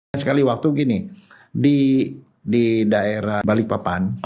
Sekali waktu gini, di daerah Balikpapan,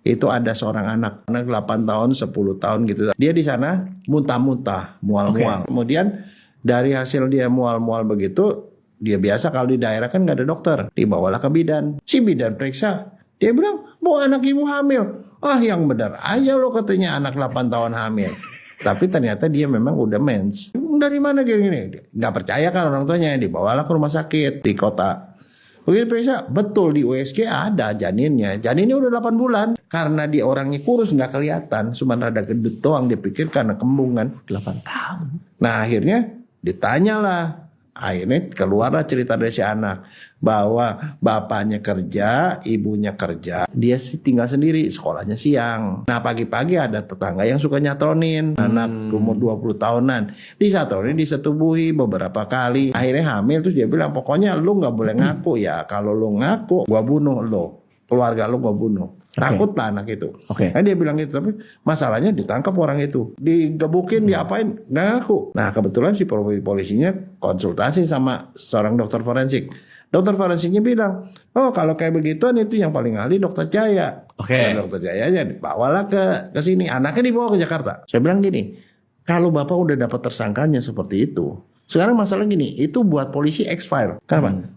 itu ada seorang anak 8 tahun, 10 tahun gitu. Dia di sana muntah-muntah, mual-mual. Kemudian dari hasil dia mual-mual begitu, dia biasa kalau di daerah kan nggak ada dokter, dibawalah ke bidan. Si bidan periksa, dia bilang, "Bu, anak ibu hamil." "Ah, yang benar aja lo katanya anak 8 tahun hamil." Tapi ternyata dia memang udah mens. Dari mana gini-gini? Nggak percaya kan orang tuanya, dibawalah ke rumah sakit di kota. Begitu periksa, betul di USG ada janinnya. Janinnya udah 8 bulan. Karena dia orangnya kurus nggak kelihatan, cuma rada gendut doang, dipikir karena kembung kan. 8 tahun. Nah akhirnya ditanyalah. Akhirnya keluarlah cerita dari si anak bahwa bapaknya kerja, ibunya kerja, dia sih tinggal sendiri, sekolahnya siang. Nah pagi-pagi ada tetangga yang suka nyatronin anak umur 20 tahunan, disatronin, disetubuhi beberapa kali. Akhirnya hamil, terus dia bilang pokoknya lu nggak boleh ngaku ya, kalau lu ngaku gua bunuh lu, keluarga lu gua bunuh. Takut lah anak itu. Nah, dia bilang gitu, tapi masalahnya ditangkap orang itu, digebukin, diapain, nggak ngaku. Nah kebetulan si polisinya konsultasi sama seorang dokter forensik. Dokter forensiknya bilang, oh kalau kayak begituan itu yang paling ahli dokter Jaya. Dan dokter Jayanya dibawalah ke sini, anaknya dibawa ke Jakarta. Saya bilang gini, kalau bapak udah dapat tersangkanya seperti itu, sekarang masalah gini, itu buat polisi X-file. Kenapa?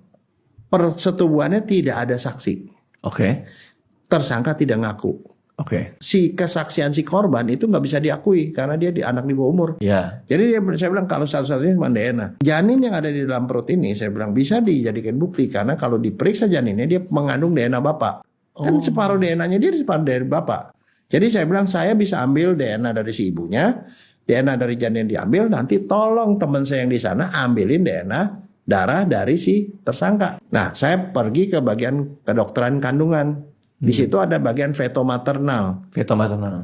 Persetubuhannya tidak ada saksi. Tersangka tidak ngaku. Si kesaksian si korban itu nggak bisa diakui karena dia anak di bawah umur. Jadi saya bilang kalau satu-satunya cuma DNA. Janin yang ada di dalam perut ini saya bilang bisa dijadikan bukti karena kalau diperiksa janinnya dia mengandung DNA bapak. Kan separuh DNA-nya dia separuh dari bapak. Jadi saya bilang saya bisa ambil DNA dari si ibunya, DNA dari janin diambil, nanti tolong teman saya yang di sana ambilin DNA darah dari si tersangka. Nah saya pergi ke bagian kedokteran kandungan. Di situ ada bagian feto maternal.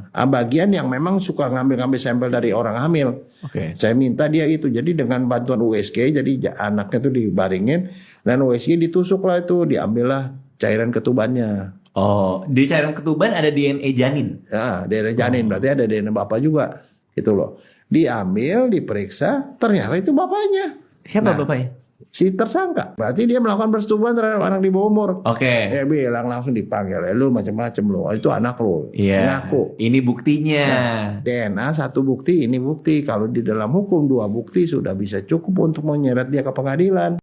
Bagian yang memang suka ngambil-ngambil sampel dari orang hamil. Saya minta dia itu. Jadi dengan bantuan USG, jadi anaknya itu dibaringin dan USG ditusuk lah itu, diambillah cairan ketubannya. Di cairan ketuban ada DNA janin. Ya, DNA janin berarti ada DNA bapak juga. Gitu loh. Diambil, diperiksa, ternyata itu bapaknya. Siapa bapaknya? Si tersangka. Berarti dia melakukan persetubuhan terhadap anak di bawah umur. Dia bilang langsung dipanggil, lu macam-macam lu. Itu anak lu. Ngaku. Ini buktinya. Nah, DNA satu bukti, ini bukti. Kalau di dalam hukum 2 bukti sudah bisa cukup untuk menyeret dia ke pengadilan.